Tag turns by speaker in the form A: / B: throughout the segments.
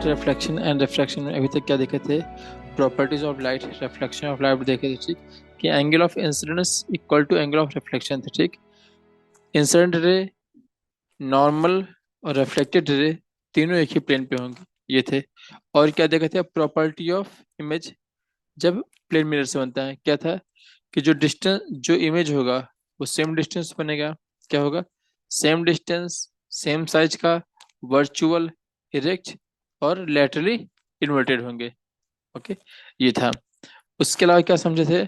A: Light reflection and refraction में अभी तक क्या देखे थे? Properties of light, reflection of light देखे थे, ठीक। कि angle of incidence equal to angle of reflection था, ठीक। इंसिडेंट रे, नॉर्मल और रिफ्लेक्टेड रे तीनों एक ही प्लेन पे होंगे, ये थे। और क्या देखे थे? प्रॉपर्टी ऑफ इमेज जब प्लेन मिरर से बनता है, क्या था? कि जो डिस्टेंस, जो इमेज होगा वो सेम डिस्टेंस बनेगा। क्या होगा? सेम डिस्टेंस, सेम साइज का, वर्चुअल, इरेक्ट और लेटरली इन्वर्टेड होंगे। ओके, ये था। उसके अलावा क्या समझे थे?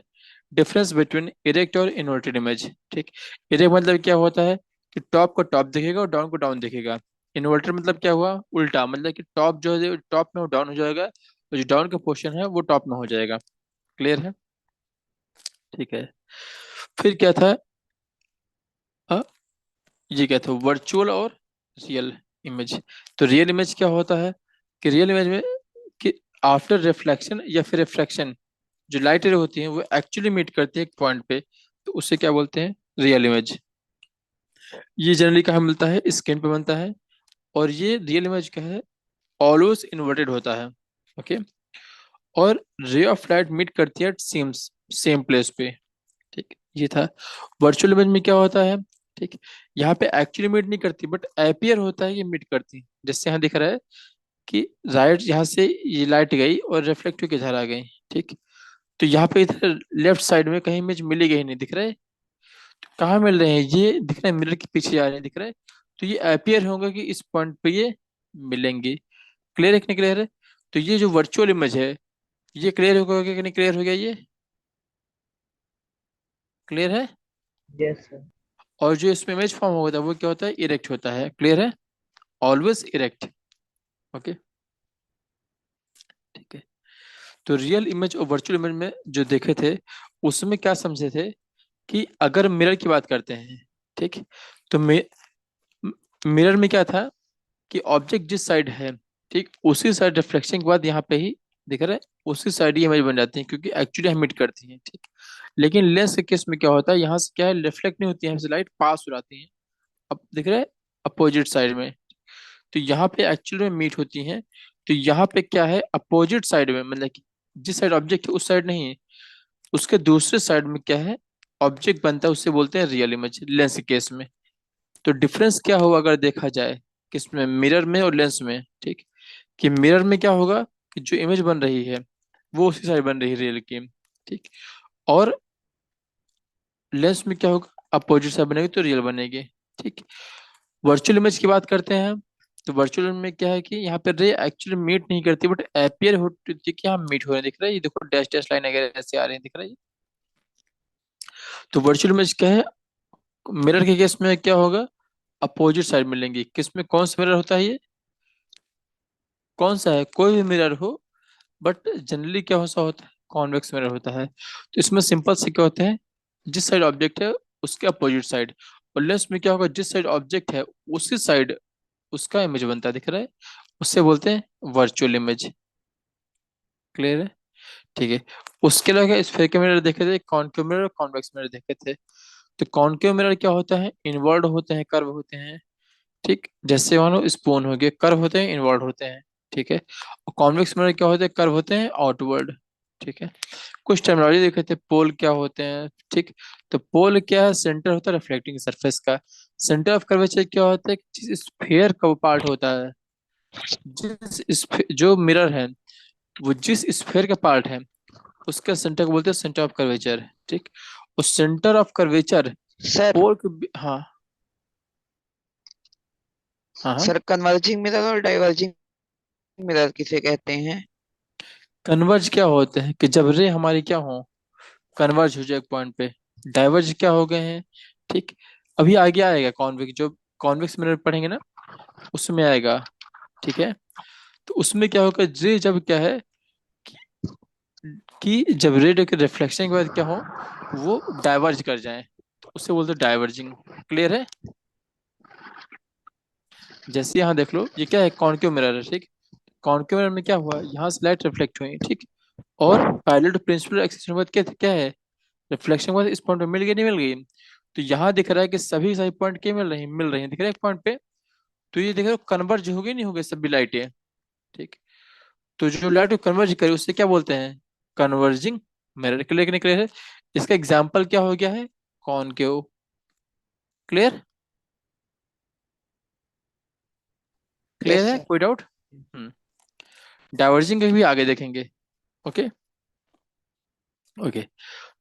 A: डिफरेंस बिटवीन इरेक्ट और इन्वर्टेड इमेज, ठीक। इरेक्ट मतलब क्या होता है कि टॉप को टॉप दिखेगा और डाउन को डाउन दिखेगा। इन्वर्टेड मतलब क्या हुआ? उल्टा, मतलब कि टॉप जो है टॉप में वो डाउन हो जाएगा और जो डाउन का पोर्शन है वो टॉप में हो जाएगा। क्लियर है? ठीक है। फिर क्या था? अ, ये क्या था? वर्चुअल और रियल इमेज। तो रियल इमेज क्या होता है? कि रियल इमेज में कि आफ्टर रिफ्लेक्शन या फिर रिफ्रैक्शन जो लाइट रे होती है वो एक्चुअली मीट करती है एक पॉइंट पे, तो उसे क्या बोलते हैं? Real image. ये जनरली कहाँ मिलता है? स्क्रीन पे बनता है। और ये रियल इमेज क्या है? ऑलवेज इन्वर्टेड होता है। ओके। और रे ऑफ लाइट मीट करती है सेम सेम प्लेस पे, ठीक। ये था। वर्चुअल इमेज में क्या होता है? ठीक। यहाँ पे एक्चुअली मीट नहीं करती बट अपीयर होता है ये मीट करती। जैसे यहाँ दिख रहा है कि राइट, यहाँ से ये लाइट गई और रिफ्लेक्ट होकर इधर आ गई, ठीक। तो यहाँ पे इधर लेफ्ट साइड में कहीं इमेज मिलेगी ही नहीं, दिख रहा है? कहाँ मिल रहे हैं? ये दिख रहा है, मिरर के पीछे जा रहे हैं, दिख रहा है। तो ये अपीयर होगा कि इस पॉइंट पे ये मिलेंगे। क्लियर है कि नहीं क्लियर है? तो ये जो वर्चुअल इमेज है ये क्लियर होगा कि नहीं? क्लियर हो गया? ये क्लियर है?
B: Yes sir.
A: और जो इसमें इमेज फॉर्म होता है वो क्या होता है? इरेक्ट होता है। क्लियर है? Always erect. ओके, ठीक है। तो रियल इमेज और वर्चुअल इमेज में जो देखे थे उसमें क्या समझे थे? कि अगर मिरर की बात करते हैं, ठीक। तो मिरर में क्या था? कि ऑब्जेक्ट जिस साइड है, ठीक, उसी साइड रिफ्लेक्शन के बाद यहाँ पे ही दिख रहा है, उसी साइड ही इमेज बन जाती है क्योंकि एक्चुअली हम मिट करती हैं, ठीक। लेकिन लेंस के केस में क्या होता है? यहाँ से क्या है? रिफ्लेक्ट नहीं होती है, यहाँ से लाइट पास हो जाती है। अब दिख रहा है अपोजिट साइड में। तो यहाँ पे एक्चुअली में मीट होती हैं। तो यहाँ पे क्या है? अपोजिट साइड में, मतलब कि जिस साइड ऑब्जेक्ट है उस साइड नहीं है, उसके दूसरे साइड में क्या है? ऑब्जेक्ट बनता है, उससे बोलते हैं रियल इमेज लेंस के केस में। तो डिफरेंस क्या होगा अगर देखा जाए किसमें? मिरर में और लेंस में, ठीक। कि मिरर में क्या होगा? कि जो इमेज बन रही है वो उसी साइड बन रही है रियल की, ठीक। और लेंस में क्या होगा? अपोजिट साइड बनेगी तो रियल बनेगी, ठीक। वर्चुअल इमेज की बात करते हैं। तो वर्चुअल में क्या है कि यहाँ पे रे एक्चुअली मीट नहीं करती बट अपीयर होती है कि यहाँ मीट हो रहे हैं, दिख रहा है? ये देखो डैश डैश लाइन वगैरह ऐसे आ रहे हैं, दिख रहा है? तो वर्चुअल इमेज क्या है? मिरर के केस में क्या होगा? अपोजिट साइड मिलेंगी। किस में? कौन सा मिरर होता है ये? कौन सा है? कोई भी मिरर हो, बट जनरली क्या हो सा होता है? कॉन्वेक्स मिरर होता है। तो इसमें सिंपल से क्या होता है? जिस साइड ऑब्जेक्ट है उसके अपोजिट साइड। और लेंस में क्या होगा? जिस साइड ऑब्जेक्ट है उसी साइड उसका इमेज बनता है, दिख रहा है? उससे बोलते हैं वर्चुअल इमेज। क्लियर है? ठीक है। उसके अलावा स्फेयर के मिरर देखे थे, कॉनकेव मिरर और कॉन्वेक्स मिरर देखे थे। तो कॉनकेव मिरर क्या होता है? इनवर्ड होते हैं, कर्व होते हैं, ठीक। जैसे मानो स्पून हो गए, कर्व होते हैं, इनवर्ड होते हैं, ठीक है। और कॉन्वेक्स मिरर क्या होते हैं? कर्व होते हैं, आउटवर्ड, ठीक है। कुछ टर्मिनोलॉजी देखे थे, पोल क्या होते हैं, ठीक। तो पोल क्या है? सेंटर होता है रिफ्लेक्टिंग सरफेस का। सेंटर ऑफ कर्वेचर क्या होता है? कि जिस स्फेयर का वो पार्ट होता है, जो मिरर है वो जिस स्फेयर का पार्ट है उसका सेंटर को बोलते हैं सेंटर ऑफ कर्वेचर, ठीक। उस सेंटर ऑफ कर्वेचर
B: सर
A: पोल के हाँ, हाँ, हाँ।
B: सर कन्वर्जिंग मिरर और डाइवर्जिंग मिरर किसे कहते हैं?
A: कन्वर्ज क्या होते हैं? कि जब रे हमारी क्या हो? कन्वर्ज हो जाए एक पॉइंट पे। डाइवर्ज क्या हो गए हैं? ठीक। अभी आगे आएगा कॉन्वेक्स, जो कॉन्वेक्स मिरर पढ़ेंगे ना उसमें आएगा, ठीक है। तो उसमें क्या होगा? रे जब क्या है कि जब रे के रिफ्लेक्शन के बाद क्या हो, वो डाइवर्ज कर जाए तो उससे बोलते हैं डाइवर्जिंग। क्लियर है? जैसे यहाँ देख लो, ये क्या है? कॉनकेव मिरर है, ठीक। कॉनकेव मिरर में क्या हुआ? यहाँ से लाइट रिफ्लेक्ट हुई, ठीक। और पैरेलल टू प्रिंसिपल एक्सिस के बाद क्या क्या है? रिफ्लेक्शन के बाद इस पॉइंट पे मिल गई, नहीं मिल गई? तो यहाँ दिख रहा है कि सभी सभी पॉइंट के मिल रही हैं, दिख रहा है एक पॉइंट पे। तो ये देख रहे हो कन्वर्ज हो गई, नहीं हो गई सभी लाइटें, ठीक। तो जो लाइट को कन्वर्ज करे उससे क्या बोलते हैं? Converging mirror. क्लियर क्लियर है। इसका एग्जाम्पल क्या हो गया है? कॉनकेव। क्लियर? क्लियर
B: यस
A: है,
B: सर।
A: कोई डाउट? हम्म। डाइवर्जिंग का भी आगे देखेंगे। ओके। ओके।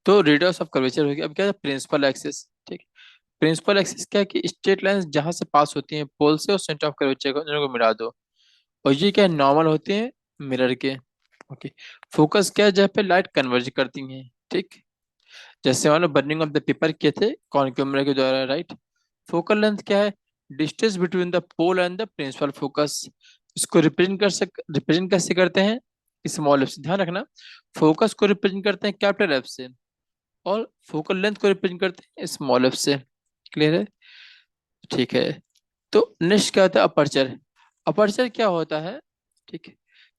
A: तो रेडियस ऑफ कर्वेचर हो गया। अब क्या है? Principal axis. ठीक। प्रिंसिपल एक्सिस क्या है कि स्ट्रेट लाइन जहां से पास होती हैं पोल से और सेंटर ऑफ कर्वेचर को दोनों को मिला दो। और ये क्या नॉर्मल होते हैं मिरर के। ओके। फोकस क्या है? जहाँ पे लाइट कन्वर्ज करती हैं। ठीक। जैसे मान लो बर्निंग ऑफ द पेपर किए थे कॉन्केव मिरर के द्वारा, राइट। फोकल लेंथ क्या है? Distance between the pole and the principal focus. इसको रिप्रेजेंट कैसे करते हैं? स्मॉल एफ से। ध्यान रखना, फोकस को रिप्रेजेंट करते हैं कैपिटल एफ से, और फोकल लेंथ को रिप्रेजेंट करते हैं स्मॉल एफ से। क्लियर है? ठीक है। तो नेक्स्ट क्या होता है? अपर्चर। अपर्चर क्या होता है? ठीक है,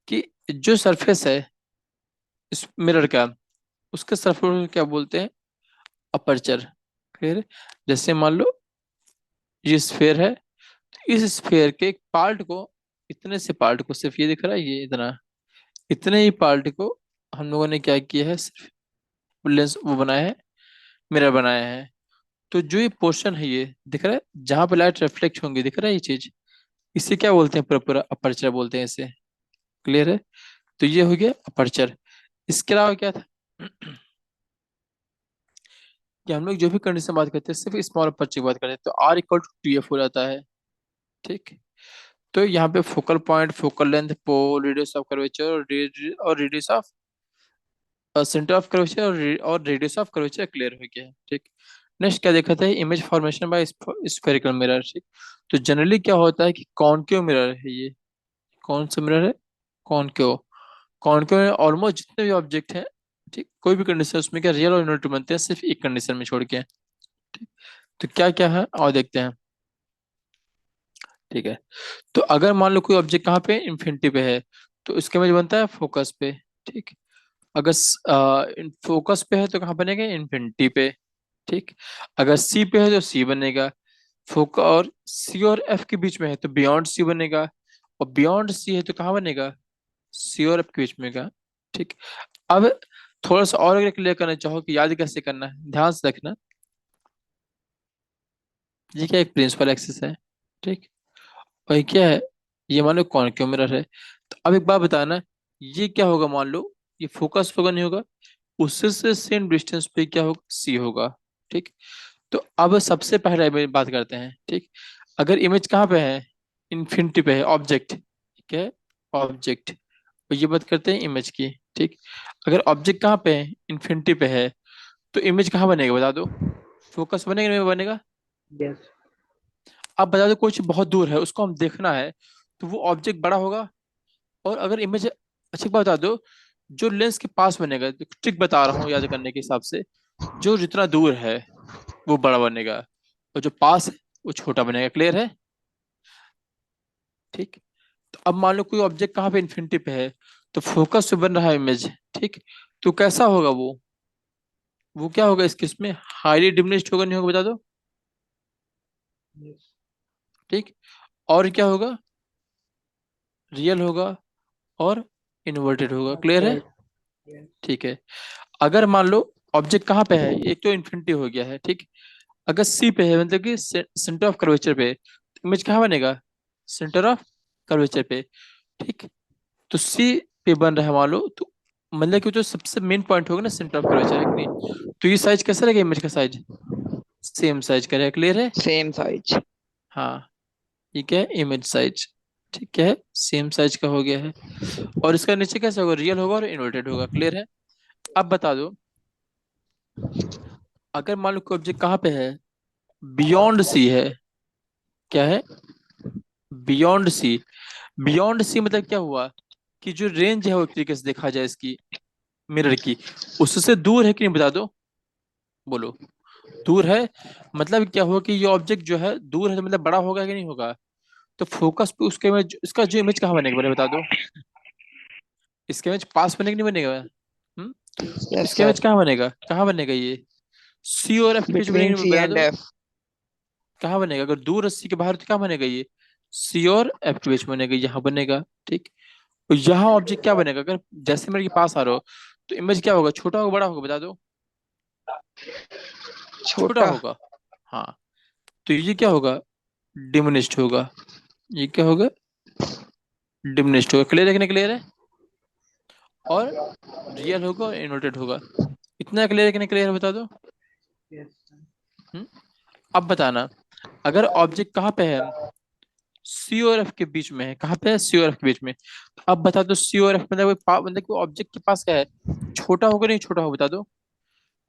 A: कि जो सरफेस है इस मिरर का, उसके सरफेस को क्या बोलते हैं? अपर्चर। क्लियर है? जैसे मान लो ये स्फेयर है, तो इस स्फेयर के एक पार्ट को, इतने से पार्ट को, सिर्फ ये दिख रहा है, ये इतना, इतने ही पार्ट को हम लोगों ने क्या किया है? सिर्फ लेंस वो बनाया है, मिरर बनाया है। तो जो ये पोर्शन है, ये दिख रहा है जहां पे लाइट रिफ्लेक्ट होंगी, दिख रहा है ये चीज, इसे क्या बोलते हैं? पूरा पूरा अपर्चर बोलते हैं इसे। क्लियर है? तो ये हो गया अपर्चर। इसके अलावा क्या था? कि हम लोग जो भी कंडीशन बात करते हैं सिर्फ स्मॉल अपर्चर की बात करते हैं, तो R equal to T F हो जाता है। ठीक। तो यहाँ पे focal point, focal length, pole, radius of curvature और radius of centre of curvature और रेडियस ऑफ कर्वेचर क्लियर हो गया है। ठीक। नेक्स्ट क्या देखा था? Image formation by spherical mirror. ठीक। तो जनरली क्या होता है कि कॉनकेव मिरर है ये। कौन सा मिरर है? कॉनकेव। कॉनकेव में ऑलमोस्ट जितने भी ऑब्जेक्ट हैं, ठीक, कोई भी कंडीशन उसमें क्या रियल और यूनिट बनते हैं, सिर्फ एक कंडीशन में छोड़ के। ठीक। तो क्या क्या है और देखते हैं। ठीक है। तो अगर मान लो कोई ऑब्जेक्ट कहाँ पे? इन्फिनिटी पे है, तो इसका इमेज बनता है फोकस पे। ठीक। अगर फोकस पे है तो कहाँ बनेगा? इन्फिनिटी पे। ठीक। अगर सी पे है तो सी बनेगा। फोकस और सी और एफ के बीच में है तो बियॉन्ड सी बनेगा। और बियॉन्ड सी है तो कहाँ बनेगा? सी और एफ के बीच में का। ठीक। अब थोड़ा सा और अगर क्लियर करना चाहो कि याद कैसे करना है, ध्यान से रखना। ये क्या? एक प्रिंसिपल एक्सिस है। ठीक। और ये क्या है? ये मान लो कॉनकेव मिरर है। तो अब एक बात बताना, ये क्या होगा? मान लो ये फोकस होगा, नहीं होगा? उससे से सेम डिस्टेंस पे क्या होगा? सी होगा। ठीक। तो अब सबसे पहले इमेज बात करते हैं। ठीक। अगर इमेज कहाँ पे है? इन्फिनिटी पे है ऑब्जेक्ट। ठीक है, ऑब्जेक्ट। और ये बात करते हैं इमेज की। ठीक। अगर ऑब्जेक्ट कहाँ पे है? इन्फिनिटी पे है, तो इमेज कहाँ बनेगा बता दो? फोकस बनेगा नहीं बनेगा?
C: यस।
A: अब बता दो कोई चीज बहुत दूर है उसको हम देखना है, तो वो ऑब्जेक्ट बड़ा होगा। और अगर इमेज, अच्छा एक बात बता दो, जो लेंस के पास बनेगा, ट्रिक बता रहा हूँ याद करने के हिसाब से, जो जितना दूर है वो बड़ा बनेगा, और जो पास है वो छोटा बनेगा। क्लियर है? ठीक। तो अब मान लो कोई ऑब्जेक्ट कहाँ पे? इन्फिनिटी पे है, तो फोकस से बन रहा है इमेज। ठीक। तो कैसा होगा वो क्या होगा इस केस में? हाईली डिमिनिश्ड होगा, नहीं होगा बता दो?
C: यस।
A: ठीक। और क्या होगा? रियल होगा और इन्वर्टेड होगा। क्लियर है?
C: ऑब्जेक्ट। यस।
A: ठीक है। अगर मान लो ऑब्जेक्ट कहाँ पे है? एक तो इन्फिनिटी हो गया है। ठीक। अगर सी पे है मतलब कि सेंटर ऑफ कर्वेचर पे, तो इमेज कहाँ बनेगा? सेंटर ऑफ कर्वेचर पे। ठीक। तो सी पे बन रहा है मान लो, तो मतलब कि जो सबसे मेन पॉइंट होगा ना सेंटर ऑफ कर्वेचर, है कि नहीं? तो ये साइज कैसा रहेगा? इमेज का साइज सेम साइज का रहेगा। क्लियर है?
B: Same size.
A: हाँ। ठीक है, इमेज साइज। ठीक है, सेम साइज का हो गया है। और इसका नीचे कैसा होगा? रियल होगा और इन्वर्टेड होगा। क्लियर है? अब बता दो, अगर मान लो कोई ऑब्जेक्ट कहाँ पे है? बियॉन्ड सी है। क्या है? बियॉन्ड सी। बियॉन्ड सी मतलब क्या हुआ? कि जो रेंज है वो एक तरीके से देखा जाए इसकी, मिरर की, उससे दूर है कि नहीं बता दो? बोलो। दूर है। मतलब क्या हुआ कि ये ऑब्जेक्ट जो है दूर है, तो मतलब बड़ा होगा कि नहीं होगा? तो फोकस पे उसके इमेज, इसका जो इमेज कहाँ बनेगा, बता दो? इसका इमेज पास बनेगा नहीं बनेगा? हम्म।
B: यस
A: इसका इमेज
B: सर।
A: कहाँ बनेगा? कहाँ बनेगा ये? सी और एफ के बीच बनेगा
B: बिटवीन
A: नहीं
B: सी
A: बता
B: एंड
A: दो?
B: एफ।
A: कहाँ बनेगा? अगर दूर है सी के बाहर तो कहाँ बनेगा ये? सी और एफ के बीच बनेगा, यहाँ बनेगा। ठीक। तो यहाँ ऑब्जेक्ट क्या बनेगा, अगर जैसे मेरे के पास आ रहा हो तो इमेज क्या होगा, छोटा होगा बड़ा होगा बता दो। छोटा
B: छोटा।
A: होगा। हाँ, तो ये क्या होगा, डिमिनिश्ड होगा। ये क्या होगा, डिमिनिश्ड होगा। क्लियर है कि नहीं क्लियर है। और रियल होगा और इन्वर्टेड होगा। इतना क्लियर है कि नहीं क्लियर है बता दो।
C: Yes, sir.
A: हम्म? अब बताना, अगर ऑब्जेक्ट कहाँ पे है, सी और एफ के बीच में है। कहाँ पे है, सी और एफ के बीच में। तो अब बता दो सी और एफ मतलब कोई ऑब्जेक्ट के पास क्या है, छोटा होगा नहीं छोटा होगा बता दो।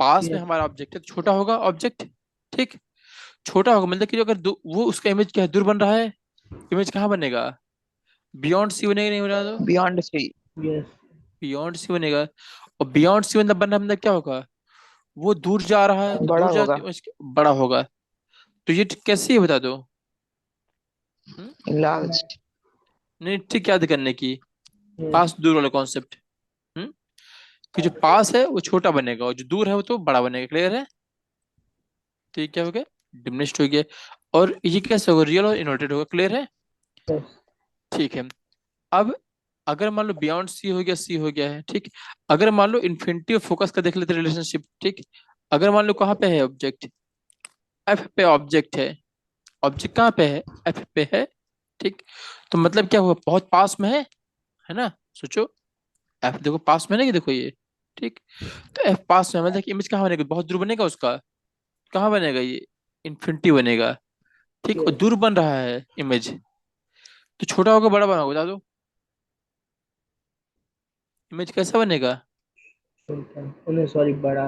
A: पास में
C: Yes.
A: हमारा ऑब्जेक्ट है तो छोटा होगा ऑब्जेक्ट। ठीक, छोटा होगा मतलब कि जो अगर वो उसका इमेज क्या है, दूर बन रहा है। इमेज कहाँ बनेगा, बियॉन्ड सी बनेगा नहीं बना दो।
B: Beyond C.
C: Yes.
A: Beyond C बनेगा। और बियॉन्ड सी मतलब बनना मतलब क्या होगा, वो दूर जा रहा है तो
B: बड़ा
A: दूर जा
B: होगा।
A: तो image बड़ा होगा। तो ये कैसे है बता दो। हम्म?
B: लार्ज।
A: नहीं ठीक याद करने की,
C: Yes.
A: पास दूर वाला कॉन्सेप्ट। हम्म, कि जो पास है वो छोटा बनेगा और जो दूर है वो तो बड़ा बनेगा। क्लियर है। तो ये क्या हो गया, डिमिनिश्ड हो गया। और ये कैसे होगा, रियल और इन्वर्टेड होगा। क्लियर है।
C: Yes.
A: ठीक है। अब अगर मान लो बियॉन्ड सी हो गया, सी हो गया है ठीक। अगर मान लो इन्फिनिटी और फोकस का देख लेते रिलेशनशिप ठीक। अगर मान लो कहाँ पे है ऑब्जेक्ट, एफ पे ऑब्जेक्ट है। ऑब्जेक्ट कहाँ पे है, एफ पे है। ठीक, तो मतलब क्या हुआ, बहुत पास में है ना। सोचो, एफ देखो पास में है ना, कि देखो ये। ठीक, तो एफ पास में है, मतलब इमेज कहाँ बनेगा, बहुत दूर बनेगा उसका। कहाँ बनेगा ये, इन्फिनिटी बनेगा। ठीक, और
C: Yes.
A: दूर बन रहा है इमेज, तो छोटा होगा बड़ा बना होगा बता दो। इमेज कैसा बनेगा,
C: Sultan. Oh, no, sorry, बड़ा.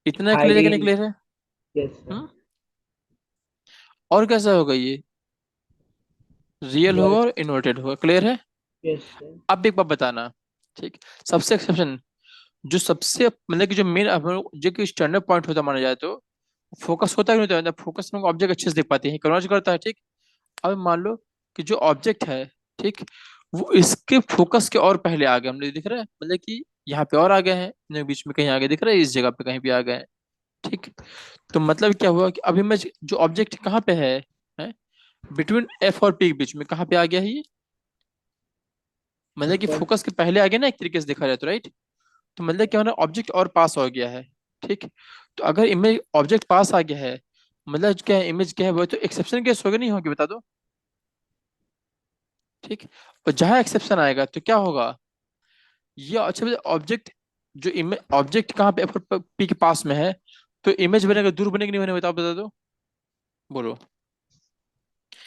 A: इतना क्लियर है कि नहीं
C: Highly.
A: क्लियर है।
C: Yes, sir.
A: हम्म, और कैसा होगा ये, रियल होगा
C: Work.
A: और इन्वर्टेड होगा। क्लियर है।
C: Yes, sir.
A: अब एक बात बताना, ठीक, सबसे एक्सेप्शन, जो सबसे मतलब कि जो मेन जो कि स्टैंडर्ड पॉइंट होता माना जाए तो फोकस होता है कि नहीं होता है, फोकस में ऑब्जेक्ट अच्छे से देख पाते हैं, कन्वर्ज करता है। ठीक, अब मान लो कि जो ऑब्जेक्ट है ठीक, वो इसके फोकस के और पहले आ गए, हम लोग दिख रहा है मतलब कि यहाँ पे और आ गए हैं, इनके बीच में कहीं आगे दिख रहा है, इस जगह पे कहीं भी आ गए हैं। ठीक, तो मतलब क्या हुआ कि अभी मैं जो ऑब्जेक्ट कहाँ पे है बिटवीन एफ और पी के बीच में, कहाँ पे आ गया है ये, मतलब कि
C: ऊपर.
A: फोकस के पहले आ गया ना एक तरीके से देखा जाए तो, राइट। तो मतलब क्या होना, ऑब्जेक्ट और पास हो गया है। ठीक, तो अगर इमेज ऑब्जेक्ट पास आ गया है, मतलब क्या है, इमेज क्या है, वो तो एक्सेप्शन केस होगा नहीं होगी बता दो। ठीक, और जहां एक्सेप्शन आएगा तो क्या होगा, ये अच्छा ऑब्जेक्ट, जो इमेज ऑब्जेक्ट कहाँ पे पी के पास में है, तो इमेज बनेगा दूर बनेगा नहीं बनेगा बताओ बता दो, बोलो।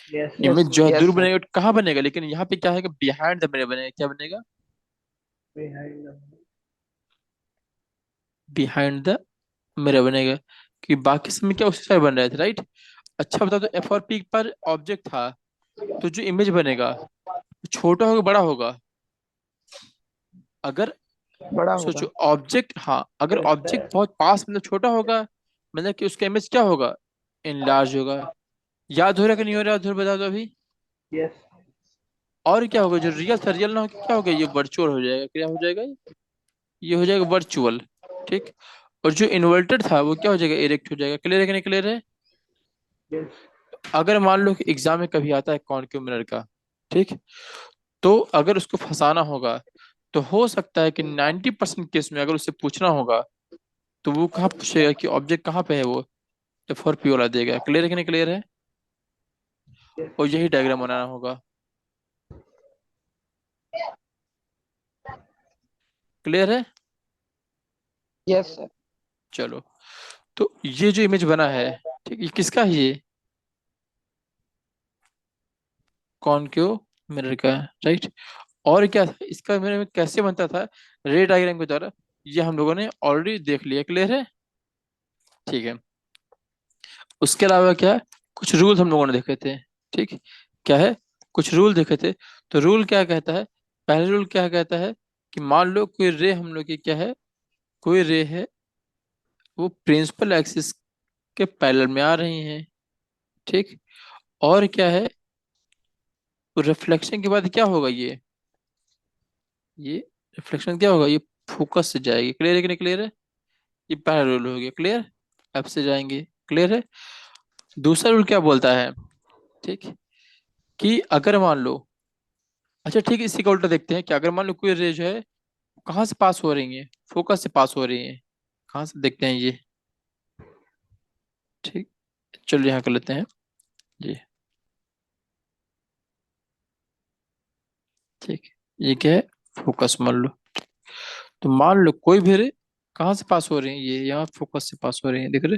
C: Yes, sir.
A: Image
B: yes.
A: जो है दूर
B: यस सर।
A: बनेगा कहाँ बनेगा, लेकिन यहाँ पे क्या है कि बिहाइंड द मिरर बनेगा। क्या बनेगा,
C: Behind the.
A: Behind the mirror बनेगा। कि बाकी समय क्या उसी साइड बन रहे थे, राइट। अच्छा बता दो, एफ और पी पर ऑब्जेक्ट था, तो जो इमेज बनेगा वो छोटा होगा बड़ा होगा, अगर
B: बड़ा होगा।
A: सोचो ऑब्जेक्ट, हाँ अगर
C: Yes,
A: ऑब्जेक्ट
C: sir.
A: बहुत पास मतलब छोटा होगा, मतलब कि उसका इमेज क्या होगा, इनलार्ज होगा। याद हो रहा है कि नहीं हो रहा, याद हो रहा है, बता दो अभी।
C: Yes.
A: और क्या होगा, जो रियल था रियल ना हो क्या होगा, ये वर्चुअल हो जाएगा। क्या हो जाएगा ये हो जाएगा वर्चुअल। ठीक, और जो इन्वर्टेड था वो क्या हो जाएगा, इरेक्ट हो जाएगा। क्लियर है कि नहीं क्लियर है।
C: Yes.
A: अगर मान लो कि एग्जाम में कभी आता है कॉनकेव मिरर का, ठीक, तो अगर उसको फंसाना होगा तो हो सकता है कि 90% केस में अगर उससे पूछना होगा तो वो कहाँ पूछेगा कि ऑब्जेक्ट कहाँ पे है, वो तो फॉर पी वाला देगा। क्लियर है कि नहीं क्लियर है।
C: Yes.
A: और यही डायग्राम बनाना होगा। क्लियर है।
B: Yes sir.
A: चलो, तो ये जो इमेज बना है, ठीक, ये किसका है, ये कॉनकेव मिरर का है, राइट। और क्या था इसका, मिरर में कैसे बनता था, रे डायग्राम के द्वारा, ये हम लोगों ने ऑलरेडी देख लिया। क्लियर है। ठीक है, उसके अलावा क्या है, कुछ रूल हम लोगों ने देखे थे। ठीक, क्या है, कुछ रूल देखे थे। तो रूल क्या कहता है, पहले रूल क्या कहता है कि मान लो कोई रे हम लोग की क्या है, कोई रे है, वो प्रिंसिपल एक्सिस के पैरेलल में आ रही हैं। ठीक, और क्या है, रिफ्लेक्शन के बाद क्या होगा ये रिफ्लेक्शन क्या होगा, ये फोकस से जाएगी। क्लियर है कि नहीं क्लियर है। ये पहला रूल हो गया क्लियर, अब से जाएंगे। क्लियर है। दूसरा रूल क्या बोलता है, ठीक, कि अगर मान लो अच्छा ठीक है, इसी का उल्टा देखते हैं कि अगर मान लो कोई रे जो है कहाँ से पास हो रही है, फोकस से पास हो रही है, कहाँ से देखते हैं ये। ठीक, चलो यहाँ कर लेते हैं जी। ठीक, ये क्या है, फोकस मान लो। तो मान लो कोई भी रे कहाँ से पास हो रही है, ये यहाँ फोकस से पास हो रही है, दिख रहे।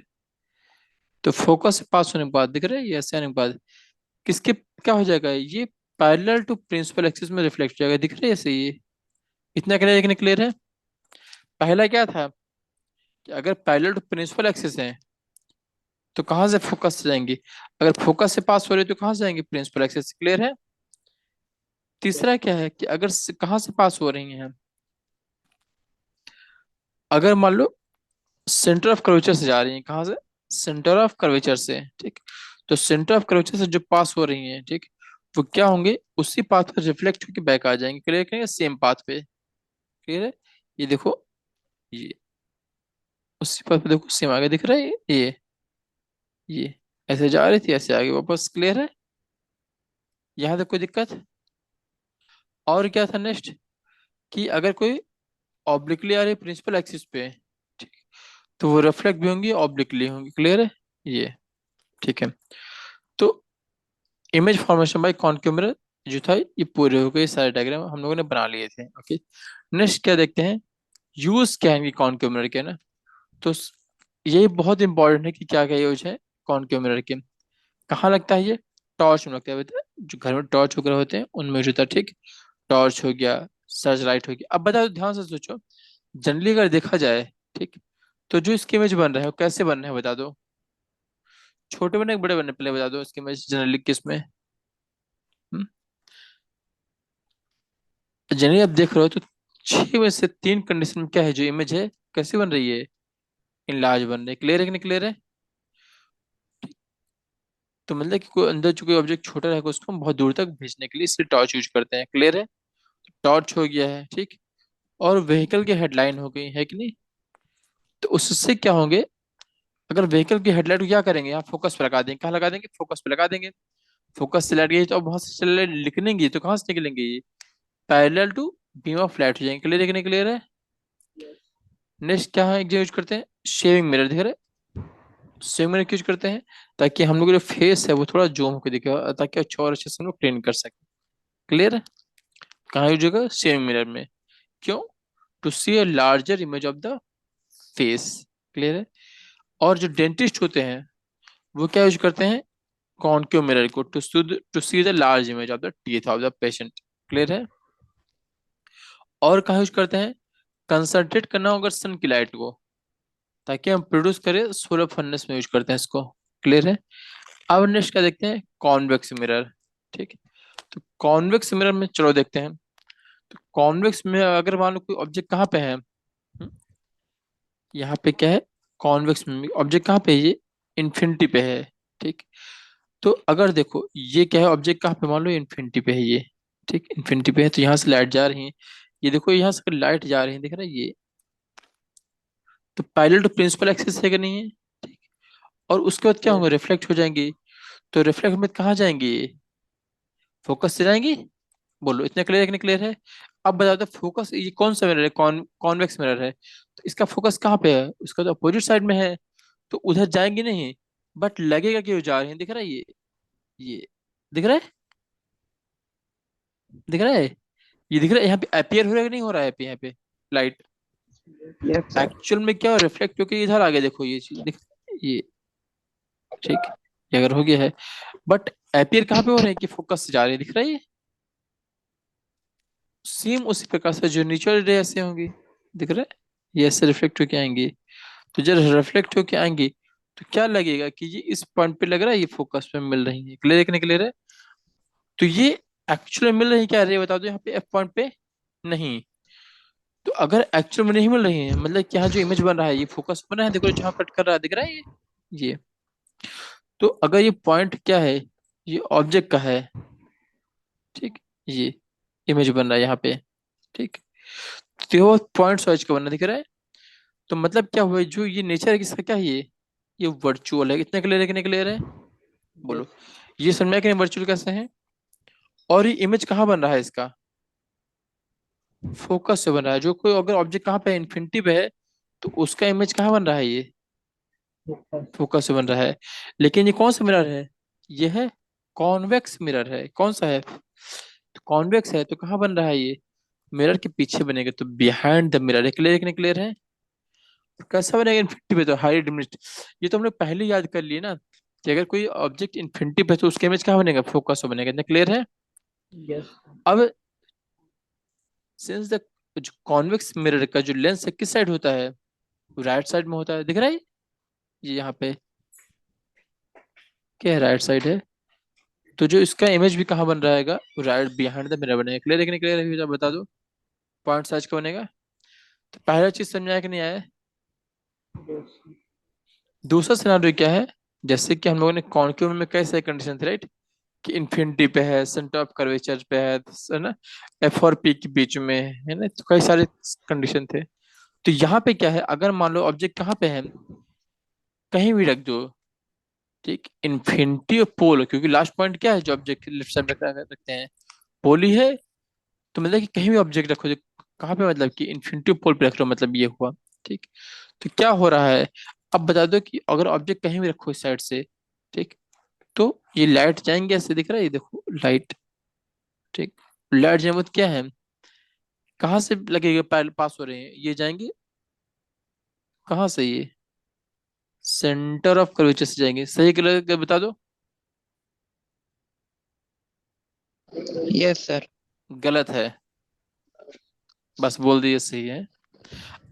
A: तो फोकस से पास होने के बाद दिख रहा है, ये ऐसे आने के बाद किसके क्या हो जाएगा, ये पैरेलल टू प्रिंसिपल एक्सिस में रिफ्लेक्ट हो जाएगा, दिख रहा है ऐसे ये। इतना क्लियर है कि नहीं क्लियर है। पहला क्या था कि अगर पैरेलल टू प्रिंसिपल एक्सिस है तो कहाँ से फोकस से जाएंगे, अगर फोकस से पास हो रहे तो कहाँ से जाएंगे, प्रिंसिपल एक्सिस, क्लियर है। तीसरा क्या है कि अगर कहाँ से पास हो रही हैं, अगर मान लो सेंटर ऑफ कर्वेचर से जा रही हैं, कहाँ से, सेंटर ऑफ कर्वेचर से, ठीक। तो सेंटर ऑफ कर्वेचर से जो पास हो रही हैं, ठीक, वो क्या होंगे, उसी पाथ पर रिफ्लेक्ट होकर बैक आ जाएंगे, क्लियर करेंगे, सेम पाथ पे, क्लियर है। ये देखो, ये उसी पाथ पे देखो सेम आगे दिख रहा है, ये ऐसे जा रही थी, ऐसे आगे वापस, क्लियर है। यहाँ तक कोई दिक्कत। और क्या था नेक्स्ट, कि अगर कोई ऑब्लिकली आ रही है प्रिंसिपल एक्सिस पे, ठीक, तो वो रिफ्लेक्ट भी होंगी, ऑब्लिकली होंगी, क्लियर है ये। ठीक है, तो image formation bye concave mirror जो था ये पूरे हो गए, सारे डायग्राम हम लोगों ने बना लिए थे। ओके, नेक्स्ट क्या देखते हैं, यूज क्या है कॉनकेव मिरर के ना। तो यही बहुत इंपॉर्टेंट है कि क्या क्या यूज है कॉनकेव मिरर के, कहाँ लगता है ये, टॉर्च में लगता है बेटा, जो घर में टॉर्च वगैरह होते हैं उनमें जो था, ठीक। टॉर्च हो गया, सर्च लाइट हो गया। अब बताओ ध्यान से सोचो, जनरली अगर देखा जाए, ठीक, तो जो इसके इमेज बन रहे हैं वो कैसे बन रहे हैं बता दो, छोटे बने बड़े बने, पहले बता दो इसके इमेज जनरली किस में। जनरली आप देख रहे हो तो 6 में से 3 कंडीशन में क्या है, जो इमेज है कैसी बन रही है, इन लार्ज बन रही है, क्लियर है कि नहीं क्लियर है। तो मतलब कि कोई अंदर जो कोई ऑब्जेक्ट छोटा रहेगा उसको हम बहुत दूर तक भेजने के लिए इससे टॉर्च यूज करते हैं, क्लियर है। टॉर्च हो गया है, ठीक। और व्हीकल की हेडलाइन हो गई है कि नहीं। तो उससे क्या होंगे, अगर व्हीकल की हेडलाइट को क्या करेंगे, यहाँ फोकस पे लगा देंगे, कहाँ लगा देंगे, फोकस पे लगा देंगे। फोकस से लाइट गई तो अब बहुत से चल निकलेंगी, तो कहाँ से निकलेंगे ये, parallel to beam of light हो जाएंगे, क्लियर है कि नहीं क्लियर है।
C: Yes.
A: नेक्स्ट क्या है, यूज करते हैं शेविंग मिरर, दिख रहा है, शेविंग मिरर यूज करते हैं ताकि हम लोग जो फेस है वो थोड़ा जूम होकर दिखे, ताकि अच्छा और अच्छे से हम लोग क्लीन कर सकें, क्लियर है। कहाँ यूज होगा, शेविंग मिरर में, क्यों, to see a larger image of the face, clear है। और जो डेंटिस्ट होते हैं वो क्या यूज करते हैं, कॉनकेव मिरर को, to see the large image of the teeth of the patient, clear है। और कहाँ यूज करते हैं, कंसंट्रेट करना होगा सन की लाइट को ताकि हम प्रोड्यूस करें सोलर फर्नेस में यूज करते हैं इसको, क्लियर है। अब नेक्स्ट क्या देखते हैं, कॉन्वेक्स मिरर, ठीक। तो कॉन्वेक्स मिरर में चलो देखते हैं। तो कॉन्वेक्स में अगर मान लो कोई ऑब्जेक्ट कहाँ पे है, यहाँ पे क्या है, कॉन्वेक्स में ऑब्जेक्ट कहाँ पे है, ये इन्फिनिटी पे है, ठीक। तो अगर देखो ये क्या है, ऑब्जेक्ट कहाँ पे, मान लो इन्फिनिटी पे है ये, ठीक, इन्फिनिटी पे है, तो यहाँ से लाइट जा रही है, ये देखो यहाँ से लाइट जा रही है, दिख रहा है ये। तो पैरेलल टू प्रिंसिपल एक्सिस है कि नहीं है, ठीक। और उसके बाद क्या
C: Yes.
A: होंगे, रिफ्लेक्ट हो जाएंगी। तो रिफ्लेक्ट में कहाँ जाएंगी, फोकस से जाएंगी, बोलो इतना क्लियर है कि नहीं क्लियर है। अब बताओ तो फोकस ये कौन सा मिरर है, कॉन्वेक्स मिरर है, तो इसका फोकस कहाँ पे है, उसका तो अपोजिट साइड में है, तो उधर जाएंगे नहीं, बट लगेगा कि वो जा रही है, दिख रहा है ये दिख रहा है, दिख रहा है, ये दिख रहा है, यहाँ पे अपियर हो रहा है कि नहीं हो रहा है यहाँ पे लाइट।
C: Yes, sir.
A: एक्चुअल में क्या रिफ्लेक्ट होकर इधर आ गया, देखो ये चीज दिख ये, ठीक, ये अगर हो गया है, बट अपियर कहाँ पे हो रहे हैं कि फोकस से जा रहे हैं, दिख रहा है ये। सेम उसी प्रकार से जो नेचुरल रे ऐसे होंगी, दिख रहा है, ये ऐसे रिफ्लेक्ट होके आएंगी। तो जब रिफ्लेक्ट होके आएंगी तो क्या लगेगा कि ये इस पॉइंट पे लग रहा है, ये फोकस पे मिल रही है, क्लियर है कि नहीं क्लियर है। तो ये एक्चुअल में मिल रही क्या रे, बता दो यहाँ पे एफ पॉइंट पे नहीं। तो अगर एक्चुअल में नहीं मिल रही है, मतलब कि यहाँ जो इमेज बन रहा है ये फोकस बना है, देखो जहाँ कट कर रहा है, दिख रहा है ये। तो अगर ये पॉइंट क्या है, ये ऑब्जेक्ट का है, ठीक, ये इमेज बन रहा है यहाँ पे, ठीक। तो वो पॉइंट सर्च का बनना दिख रहा है। तो मतलब क्या हुआ, जो ये नेचर है किसका, क्या है ये वर्चुअल है, कितने क्लियर है कि नहीं क्लियर है,
C: Yes.
A: बोलो। ये समझ में आया कि नहीं वर्चुअल कैसे है। और ये इमेज कहाँ बन रहा है इसका, फोकस से बन रहा है। जो कोई अगर ऑब्जेक्ट कहाँ पे है, इन्फिनिटी पे है, तो उसका इमेज कहाँ बन रहा है, ये
C: फोकस।
A: फोकस से बन रहा है। लेकिन ये कौन सा मिरर है, ये है कॉन्वेक्स मिरर है। कौन सा है, तो कॉन्वेक्स है, तो कहाँ बन रहा है ये, मिरर के पीछे बनेगा, तो बिहाइंड द मिरर है। क्लियर क्लियर है। तो कैसा बनेगा इन्फिनिटी पे, तो हाई डिमिनिश्ड। ये तो हमने पहले ही याद कर लिए ना, कि अगर कोई ऑब्जेक्ट इन्फिनिटी पे है, तो उसका इमेज कहाँ बनेगा, फोकस में बनेगा। इतना क्लियर है।
C: यस।
A: अब सिंस द जो कॉन्वेक्स मिरर का जो लेंस है किस साइड होता है, राइट साइड में होता है, दिख रहा है ये यहाँ पे, क्या है, राइट साइड है। तो जो इसका इमेज भी कहाँ बन रहेगा, राइट बिहाइंड द मिरर बनेगा। क्लियर है कि नहीं क्लियर है, बता दो पॉइंट साइज का बनेगा। तो पहला चीज समझाया कि नहीं आया।
C: यस।
A: दूसरा सिनारियो क्या है, जैसे कि हम लोगों ने कॉन्केव में कई सारे कंडीशन थे, राइट, कि इन्फिनिटी पे है, सेंटर ऑफ कर्वेचर पे है ना, एफ और पी के बीच में है ना, तो कई सारे कंडीशन थे। तो यहाँ पे क्या है, अगर मान लो ऑब्जेक्ट कहाँ पे है, कहीं भी रख दो, ठीक, इन्फिनिटी और पोल, क्योंकि लास्ट पॉइंट क्या है जो ऑब्जेक्ट लेफ्ट साइड रखते हैं, पोल ही है। तो मतलब कि कहीं भी ऑब्जेक्ट रखो जो, कहाँ पे, मतलब कि इन्फिनिटी पोल पे रख रहे हो, मतलब ये हुआ। ठीक, तो क्या हो रहा है, अब बता दो कि अगर ऑब्जेक्ट कहीं भी रखो इस साइड से, ठीक, तो ये लाइट जाएंगे, ऐसे दिख रहा है, ये देखो लाइट, ठीक, लाइट जाए तो क्या है, कहाँ से लगेगा, पास हो रहे हैं, ये जाएंगे कहाँ से, ये सेंटर ऑफ कर्वेचर से जाएंगे। सही कलर बता दो।
B: Yes sir.
A: गलत है, बस बोल दिए सही है।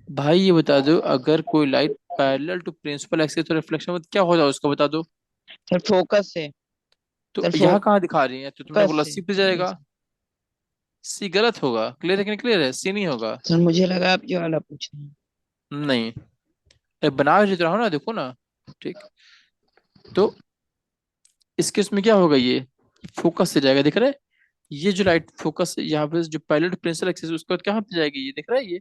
A: भाई ये बता दो, अगर कोई light parallel to principal axis तो रिफ्लेक्शन में क्या होता है उसका बता दो।
B: सर फोकस से।
A: तो
B: सर
A: यहाँ कहाँ दिखा रही है, तो तुमने
B: फोकस
A: बोला
B: से।
A: सी पे जाएगा, सी गलत होगा। क्लियर है कि नहीं क्लियर है, सी नहीं होगा।
B: सर मुझे लगा आप जो वाला पूछ रहे हैं।
A: नहीं, बना भी रहा हो ना, देखो ना, ठीक, तो इस केस में क्या होगा, ये फोकस से जाएगा, दिख रहा है, ये जो लाइट फोकस यहाँ पे जो पैरेलल टू प्रिंसिपल एक्सिस उसके बाद कहाँ पे जाएगी, ये दिख रहा है,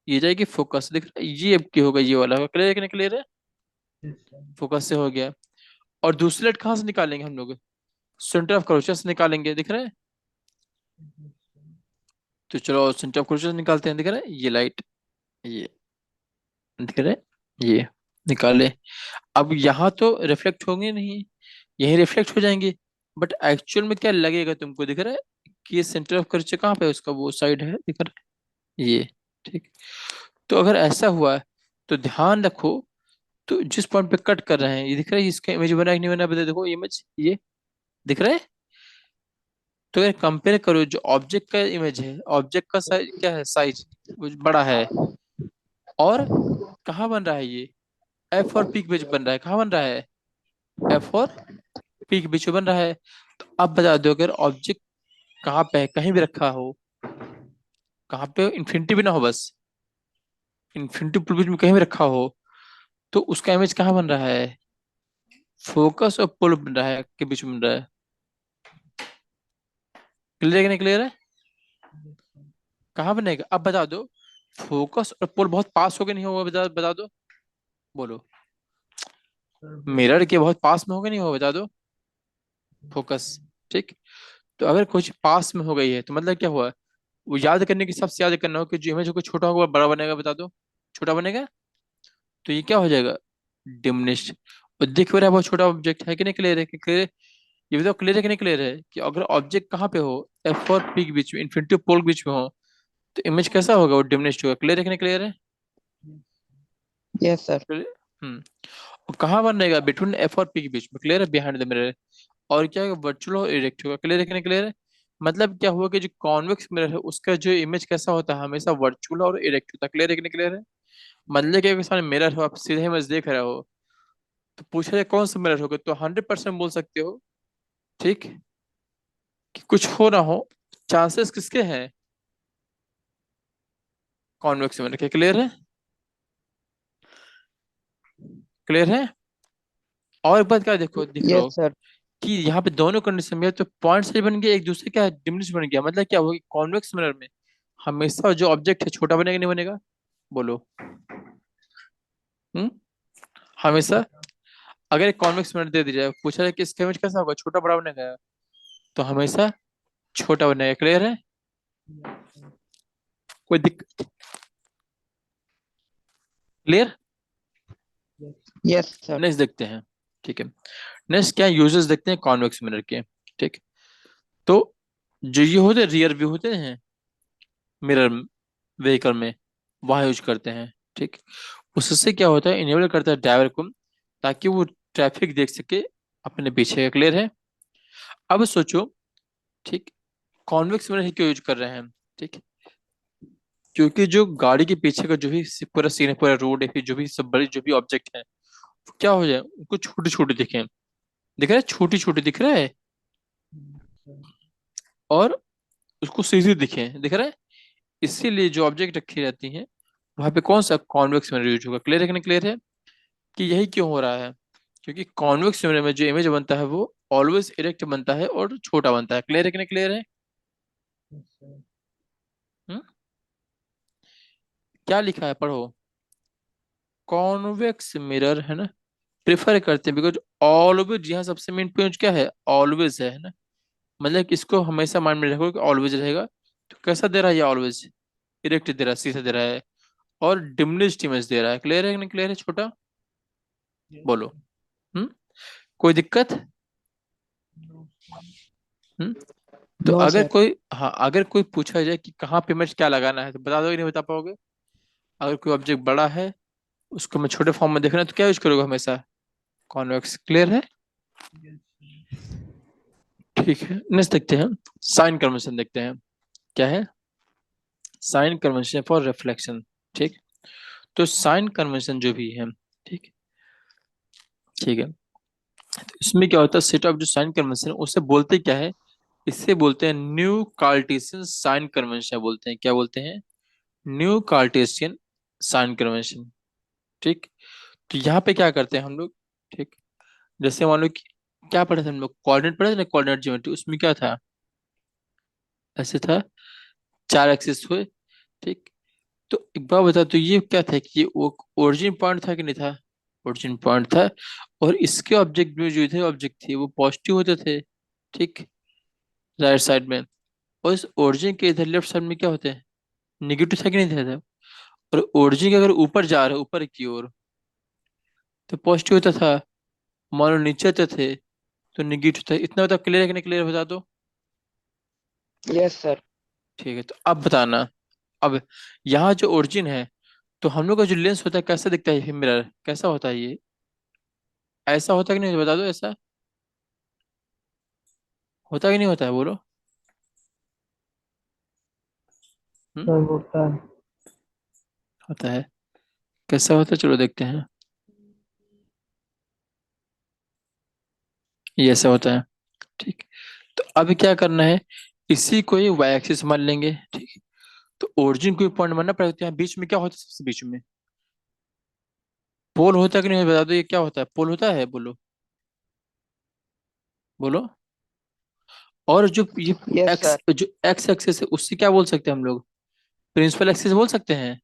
A: ये जाएगी फोकस, दिख रहा है, ये अब क्या होगा, ये वाला होगा। क्लियर है कि नहीं क्लियर है,
C: यस सर।
A: फोकस से हो गया। और दूसरी लाइट कहाँ से निकालेंगे हम लोग, सेंटर ऑफ कर्वेचर से निकालेंगे, दिख रहा है। तो चलो सेंटर ऑफ कर्वेचर से निकालते हैं, दिख रहा है ये लाइट, ये दिख रहा है, ये निकाले। अब यहाँ तो रिफ्लेक्ट होंगे नहीं, यही रिफ्लेक्ट हो जाएंगे, बट एक्चुअल में क्या लगेगा तुमको, दिख रहा है कि ये सेंटर ऑफ कर्वेचर कहाँ पे है उसका, वो साइड है, दिख रहा है ये, ठीक। तो अगर ऐसा हुआ है, तो ध्यान रखो, तो जिस पॉइंट पे कट कर रहे हैं, ये दिख रहा है, इसका इमेज बना है कि नहीं बना, बता देखो इमेज, ये दिख रहा है। तो अगर कंपेयर करो, जो ऑब्जेक्ट का इमेज है, ऑब्जेक्ट का साइज क्या है, साइज बड़ा है, और कहाँ बन रहा है ये, एफ और पी के बीच बन रहा है, कहाँ बन रहा है, एफ और पी के बीच में बन रहा है। तो अब बता दो, अगर ऑब्जेक्ट कहाँ पे है, कहीं भी रखा हो, कहाँ पे, इन्फिनिटी भी ना हो, बस इन्फिनिटी बीच में कहीं भी रखा हो, तो उसका इमेज कहाँ बन रहा है, फोकस और पोल बन रहा है, के बीच में बन रहा है। क्लियर है कि नहीं क्लियर है, कहाँ बनेगा, अब बता दो, फोकस और पोल बहुत पास हो गए नहीं होगा, बता दो, बोलो,
C: सर
A: मिरर
C: बहुत।
A: के बहुत पास में होगा नहीं होगा, बता दो, फोकस, ठीक। तो अगर कुछ पास में हो गई है, तो मतलब क्या हुआ, वो याद करने की, सबसे याद करना हो कि जो इमेज को छोटा होगा वो बड़ा बनेगा, बता दो, छोटा बनेगा, तो ये क्या हो जाएगा, डिमिनिश्ड। और दिख रहा है बहुत छोटा ऑब्जेक्ट है कि नहीं, क्लियर है कि क्लियर, ये बताओ क्लियर है कि नहीं क्लियर है, कि अगर ऑब्जेक्ट कहाँ पे हो, एफ और पी के बीच में, इन्फिनिटी पोल के बीच में हो, तो इमेज कैसा होगा, वो डिमिनिश्ड होगा। क्लियर है कि नहीं क्लियर है,
B: यस सर।
A: clear है? और कहाँ बनेगा, बिटवीन एफ और पी के बीच में, क्लियर है, बिहाइंड द मिरर। और क्या होगा, वर्चुअल और इरेक्ट होगा। क्लियर है कि नहीं क्लियर है, मतलब क्या हुआ कि जो कॉन्वेक्स मिरर है उसका जो इमेज कैसा होता है, हमेशा वर्चुअल और इरेक्ट होता है। क्लियर है कि नहीं क्लियर है, मतलब कि अगर सामने मिरर हो, आप सीधे इमेज देख रहे हो, तो पूछा जाए कौन सा मिरर होगा, तो 100% बोल सकते हो, ठीक, कि कुछ हो ना हो, चांसेस किसके हैं, कॉन्वेक्स मिरर के। क्लियर है, क्लियर है। और एक बात क्या, देखो देख लो,
B: यस सर।
A: कि यहाँ पे दोनों कंडीशन में तो पॉइंट सही बन गया, एक दूसरे क्या डिमिनिश बन गया, मतलब क्या होगा, कॉन्वेक्स मिरर में हमेशा जो ऑब्जेक्ट है छोटा बनेगा नहीं बनेगा, बोलो, हम्म, हमेशा। अगर एक कॉन्वेक्स मिरर दे दिया जाए, पूछा जाए कि इसका इमेज कैसा होगा, छोटा बड़ा बनेगा, तो हमेशा छोटा बनेगा। क्लियर है। कोई दिक्कत? Clear?
C: Yes.
B: Yes sir.
A: Next देखते हैं। ठीक है, नेक्स्ट क्या यूजेस देखते हैं कॉन्वेक्स मिरर के। ठीक, तो जो ये होते रियर व्यू होते हैं मिरर व्हीकल में, वहाँ यूज करते हैं। ठीक, उससे क्या होता है, इनेबल करता है ड्राइवर को ताकि वो ट्रैफिक देख सके अपने पीछे का। क्लियर है? अब सोचो, ठीक, कॉन्वेक्स मिरर ही क्यों यूज कर रहे हैं? ठीक, क्योंकि जो गाड़ी के पीछे का जो भी पूरा सीन है, पूरा रोड है, फिर जो भी सब बड़ी जो भी ऑब्जेक्ट है, क्या हो जाए, उनको छोटे छोटे दिखे। दिख रहा है? छोटी छोटी दिख रहा है,
C: Sir.
A: और उसको सीधी दिखे, दिख रहा है? इसीलिए जो ऑब्जेक्ट रखी रहती हैं वहां पे कौन सा कॉन्वेक्स मिरर यूज होगा। क्लियर है कि नहीं? क्लियर है कि यही क्यों हो रहा है? क्योंकि कॉन्वेक्स मिरर में जो इमेज बनता है वो ऑलवेज इरेक्ट बनता है और छोटा बनता है। क्लियर है कि नहीं? क्लियर है?
C: Yes, sir.
A: हम्म? क्या लिखा है, पढ़ो। कॉन्वेक्स मिरर है ना, प्रेफर करते हैं बिकॉज ऑलवेज, यहाँ सबसे मेन पॉइंट क्या है, ऑलवेज है ना। मतलब कि इसको हमेशा माइंड में रखो कि ऑलवेज रहेगा। तो कैसा दे रहा है ये ऑलवेज? इरेक्ट दे रहा है, सीधा दे रहा है, और डिमिनिश्ड इमेज दे रहा है। क्लियर है कि नहीं? क्लियर है? छोटा
C: Yes,
A: बोलो।
C: sir.
A: हम्म? कोई दिक्कत?
C: No, sir.
A: हम्म? तो
B: नो
A: अगर
B: सर।
A: कोई, हाँ, अगर कोई पूछा जाए कि कहाँ पे इमेज क्या लगाना है, तो बता दोगे? नहीं बता पाओगे? अगर कोई ऑब्जेक्ट बड़ा है, उसको मैं छोटे फॉर्म में देखना है, तो क्या यूज करोगे हमेशा? कॉन्वेक्स। क्लियर है?
C: Yes, sir.
A: ठीक है, नेक्स्ट देखते हैं, साइन कन्वेंशन देखते हैं। क्या है? Sign convention for reflection. ठीक, तो साइन कन्वेंशन जो भी है, ठीक, ठीक है, तो इसमें क्या होता है, सेट ऑफ जो साइन कन्वेंशन है उसे बोलते क्या है? इससे बोलते हैं न्यू कार्टेशियन साइन कन्वेंशन बोलते हैं। क्या बोलते हैं? New Cartesian sign convention. ठीक, तो यहाँ पे क्या करते हैं हम लोग? ठीक, जैसे मान लो कि क्या पढ़े थे हम लोग, कोऑर्डिनेट पढ़े थे ना, कोऑर्डिनेट ज्योमेट्री, उसमें क्या था, ऐसे था, चार एक्सिस हुए। ठीक, तो एक बार बता, तो ये क्या था कि ये ओरिजिन पॉइंट था कि नहीं था? ओरिजिन पॉइंट था, और इसके ऑब्जेक्ट में जो थे, ऑब्जेक्ट थे वो पॉजिटिव होते थे। ठीक, राइट साइड में, और इस ओरिजिन के इधर लेफ्ट साइड में क्या होते हैं, निगेटिव था कि नहीं था? और ओरिजिन के अगर ऊपर जा रहे, ऊपर की ओर, तो पॉजिटिव होता था। मान लो नीचे आते थे तो निगेटिव था। इतना बता, क्लियर है कि नहीं? क्लियर बता दो।
B: Yes sir.
A: ठीक है, तो अब बताना। अब यहाँ जो ओरिजिन है, तो हम लोग का जो लेंस होता है कैसा दिखता है, ये मिरर कैसा होता है, ये ऐसा होता है कि नहीं, बता दो। ऐसा होता है कि नहीं होता है, बोलो। हम्म?
C: Sir, होता है।
A: होता है। कैसा होता है, चलो देखते हैं। ये ऐसा होता है। ठीक, तो अब क्या करना है, इसी को ही वाई एक्सिस मान लेंगे। ठीक है, तो ओरिजिन को पॉइंट मानना पड़ेगा। तो यहाँ बीच में क्या होता है, सबसे बीच में पोल होता है कि नहीं, बता दो। ये क्या होता है, पोल होता है, बोलो बोलो। और जो ये
B: यस
A: एक्स,
B: सर।
A: जो एक्स एक्सिस है, उससे क्या बोल सकते हैं हम लोग, प्रिंसिपल एक्सिस बोल सकते हैं।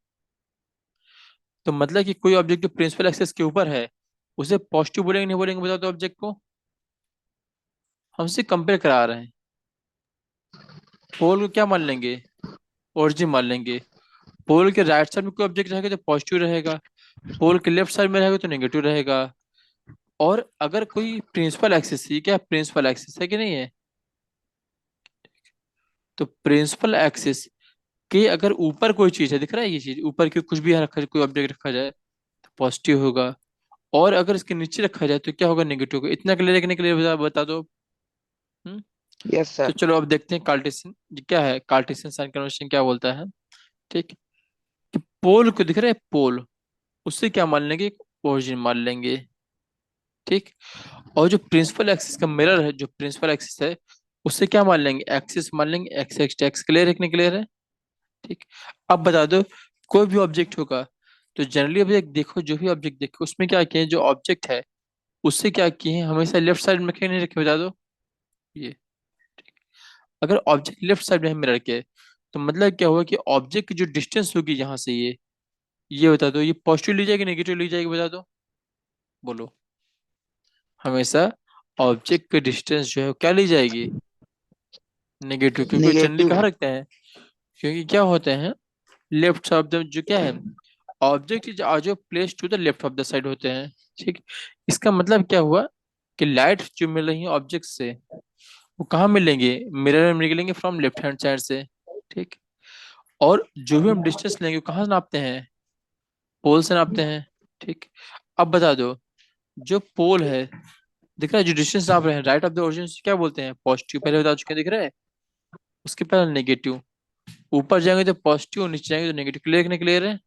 A: तो मतलब कि कोई ऑब्जेक्ट जो प्रिंसिपल एक्सिस के ऊपर है, उसे पॉजिटिव बोलेंगे नहीं बोलेंगे, बता दो ऑब्जेक्ट को। हमसे कंपेयर करा रहे हैं। पोल को क्या मान लेंगे, ओरिजिन मान लेंगे। पोल के राइट साइड में कोई ऑब्जेक्ट रहेगा तो पॉजिटिव रहेगा, पोल के लेफ्ट साइड में रहेगा तो नेगेटिव रहेगा। और अगर कोई प्रिंसिपल एक्सिस, ये क्या प्रिंसिपल एक्सिस है कि नहीं है, तो प्रिंसिपल एक्सिस के अगर ऊपर कोई चीज है, दिख रहा है ये चीज ऊपर की, कुछ भी रखा, कोई ऑब्जेक्ट रखा जाए तो पॉजिटिव होगा, और अगर इसके नीचे रखा जाए तो क्या होगा, नेगेटिव होगा। इतना क्लियर है कि नहीं क्लियर, बता दो। हम्म?
B: यस
A: तो
B: सर।
A: चलो अब देखते हैं कार्टेशियन, ये क्या है, कार्टेशियन साइन कन्वेंशन क्या बोलता है। ठीक, कि पोल को दिख रहा है, पोल, उससे क्या मान लेंगे, ओरिजिन मान लेंगे। ठीक, और जो प्रिंसिपल एक्सिस का मिरर है, जो प्रिंसिपल एक्सिस है, उससे क्या मान लेंगे, एक्सिस मान लेंगे, एक्स एक्स एक्स। क्लियर है कि नहीं क्लियर है? ठीक, अब बता दो, कोई भी ऑब्जेक्ट होगा, तो जनरली ऑब्जेक्ट देखो, जो भी ऑब्जेक्ट देखो उसमें क्या किए हैं, जो ऑब्जेक्ट है उससे क्या किए हैं, हमेशा लेफ्ट साइड में रखे नहीं रखे, बता दो ये। अगर ऑब्जेक्ट लेफ्ट साइड में है मिरर के, तो मतलब क्या हुआ कि ऑब्जेक्ट की जो डिस्टेंस होगी यहाँ से, ये बता दो, ये पॉजिटिव ली जाएगी नेगेटिव ली जाएगी, बता दो बोलो। हमेशा ऑब्जेक्ट की डिस्टेंस जो है वो क्या ली जाएगी, नेगेटिव, क्योंकि जनरली
B: नेगेटिव।
A: कहाँ रखते हैं, क्योंकि क्या होते हैं, लेफ्ट साइड ऑफ द जो क्या है, ऑब्जेक्ट आर जो place to the left of the side होते हैं। ठीक, इसका मतलब क्या हुआ कि लाइट जो मिल रही है ऑब्जेक्ट से वो कहाँ मिलेंगे, मिरर में निकलेंगे फ्रॉम लेफ्ट हैंड साइड से। ठीक, और जो भी हम डिस्टेंस लेंगे वो कहाँ से नापते हैं, पोल से नापते हैं। ठीक, अब बता दो, जो पोल है दिख रहा है, जो डिस्टेंस नाप रहे हैं राइट ऑफ द ओरिजिन क्या बोलते हैं, पॉजिटिव, पहले बता चुके हैं, दिख रहा है, उसके पहले नेगेटिव, ऊपर जाएंगे तो पॉजिटिव, नीचे जाएंगे तो नेगेटिव। क्लियर नहीं क्लियर है?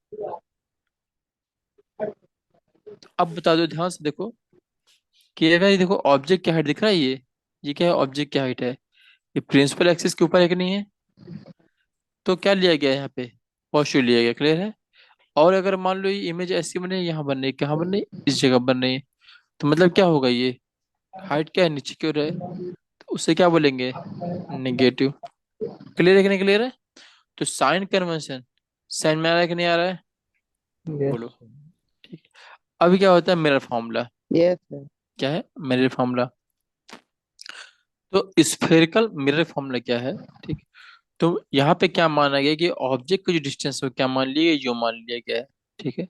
A: तो अब बता दो, ध्यान से देखो कि अगर ये देखो ऑब्जेक्ट की हाइट दिख रहा है, ये क्या है, ऑब्जेक्ट की हाइट है, ये प्रिंसिपल एक्सिस के ऊपर है कि नहीं है, तो क्या लिया गया है यहाँ पे, पॉजिटिव लिया गया। क्लियर है? और अगर मान लो ये इमेज ऐसी बन रही है, यहाँ बन रही है, कहाँ बन रही है, इस जगह बन रही है, तो मतलब क्या होगा, ये हाइट क्या है, नीचे की ओर है, तो उससे क्या बोलेंगे, नेगेटिव। क्लियर है कि नहीं क्लियर है? तो साइन कन्वेंशन, साइन में आ रहा है कि नहीं आ रहा है,
C: Yes.
A: बोलो। ठीक है, अभी क्या होता है मिरर फॉर्मूला,
B: यस सर।
A: क्या है मिरर फॉर्मूला, तो स्फेरिकल मिरर फॉर्मूला क्या है। ठीक, तो यहाँ पे क्या माना गया कि ऑब्जेक्ट का जो डिस्टेंस है वो क्या मान लिया, जो मान लिया गया है। ठीक है,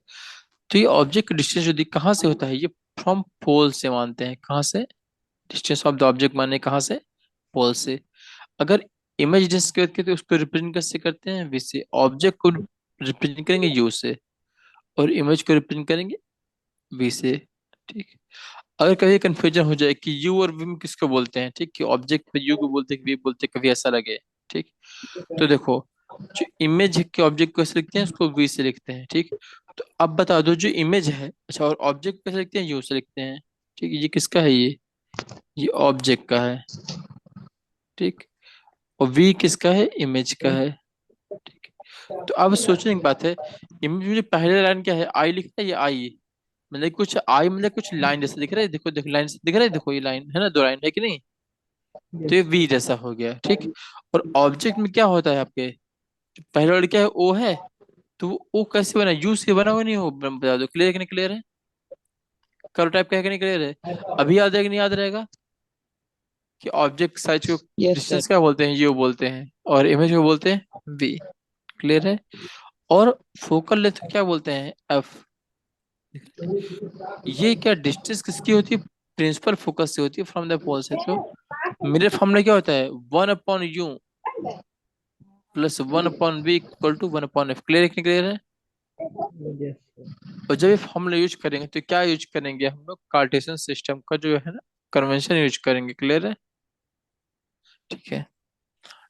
A: तो ये ऑब्जेक्ट का डिस्टेंस जो कहाँ से होता है, ये फ्रॉम पोल से मानते हैं, कहाँ से, डिस्टेंस ऑफ द ऑब्जेक्ट माने कहाँ से, पोल से। अगर इमेज डिस्टेंस की बात करें तो उसको रिप्रेजेंट कैसे करते हैं, वी से, ऑब्जेक्ट को रिप्रेजेंट करेंगे यू से, और इमेज को रिप्रेजेंट करेंगे वी से। ठीक, अगर कभी कंफ्यूजन हो जाए कि यू और वी में किसको बोलते हैं, ठीक, कि ऑब्जेक्ट पे यू को बोलते हैं, वी बोलते हैं, कभी ऐसा लगे। ठीक, तो देखो, जो इमेज के ऑब्जेक्ट को कैसे लिखते हैं, उसको वी से लिखते हैं। ठीक, तो अब बता दो, जो इमेज है, अच्छा, और ऑब्जेक्ट कैसे लिखते हैं, यू से लिखते हैं। ठीक, ये किसका है, ये ऑब्जेक्ट का है। ठीक, और वी किसका है, इमेज का है। ठीक, तो अब सोचने की बात है, इमेज में जो पहले लाइन क्या है, आई लिखा है, ये आई, मतलब कुछ आई, मतलब कुछ लाइन जैसा दिख रहा है, देखो देखो लाइन दिख रहा है, देखो ये लाइन है ना, दो लाइन है कि नहीं, तो
C: Yes.
A: ये वी जैसा हो गया। ठीक, और ऑब्जेक्ट में क्या होता है आपके, जो पहले वर्ड क्या है, ओ है, तो वो कैसे बना, यू से बना हुआ नहीं हो, बता दो। क्लियर है कि नहीं क्लियर है? करो टाइप का है कि नहीं क्लियर है? अभी याद है कि नहीं याद रहेगा कि ऑब्जेक्ट साइज को
B: यस सर।
A: डिस्टेंस क्या बोलते हैं, यू बोलते हैं, और इमेज को बोलते हैं वी। क्लियर है? और फोकल लेंथ क्या बोलते हैं, एफ। ये क्या डिस्टेंस किसकी होती है, प्रिंसिपल फोकस से होती है, फ्रॉम द पोल से। तो मेरे फॉर्मूला क्या होता है, one upon u plus one upon v equal to one upon f. Clear है कि क्लियर है?
C: Yes.
A: और जब ये फॉर्मूला यूज करेंगे तो क्या यूज करेंगे हम लोग, कार्टेशियन सिस्टम का जो है ना कन्वेंशन यूज करेंगे। क्लियर है? ठीक है,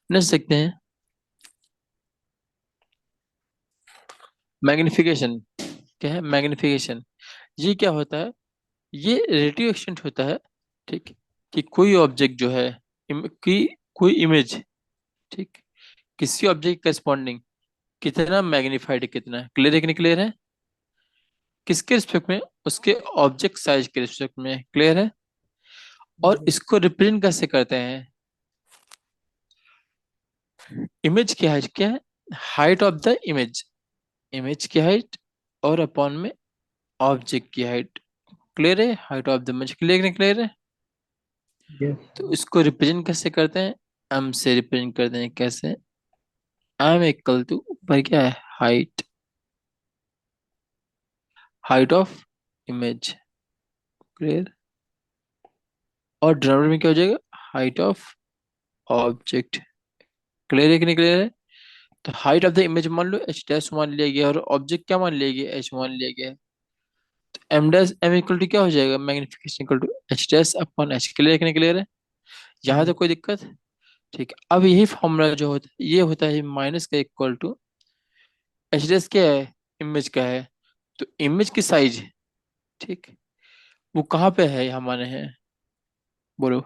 A: नेक्स्ट देखते हैं, मैग्निफिकेशन। क्या है मैग्निफिकेशन, ये क्या होता है, ये रेडियो एक्सटेंट होता है। ठीक, कि कोई ऑब्जेक्ट जो है, कि कोई इमेज, ठीक, किसी ऑब्जेक्ट करस्पॉन्डिंग कितना मैग्नीफाइड है, कितना। क्लियर है कि नहीं क्लियर है? किसके रिस्पेक्ट में, उसके ऑब्जेक्ट साइज के रिस्पेक्ट में। क्लियर है? और इसको रिप्रेजेंट कैसे करते हैं, इमेज की हाइट क्या है, height of the image, image की हाइट, और अपॉन में ऑब्जेक्ट की हाइट। क्लियर है? Height of the image. Clear नहीं क्लियर है?
C: Yes.
A: तो इसको रिप्रेजेंट कैसे करते हैं, एम से रिप्रेजेंट करते हैं। कैसे, एम इक्वल टू ऊपर क्या है, height, height of image. Clear? और डिनोमिनेटर में क्या हो जाएगा, हाइट ऑफ ऑब्जेक्ट। क्लियर है कि नहीं क्लियर है? तो हाइट ऑफ द इमेज मान लो एच डैश मान लिया गया, और ऑब्जेक्ट क्या मान लिया गया, एच मान लिया गया है। तो m dash m equal to क्या हो जाएगा, magnification equal to h dash upon h. Clear है कि नहीं क्लियर है? यहाँ तो कोई दिक्कत? ठीक है, अब यही फॉर्मूला जो होता है, ये होता है माइनस का इक्वल टू एच डैश क्या है, इमेज का है, तो इमेज की साइज, ठीक, वो कहाँ पे है, यहाँ माने हैं, बोलो,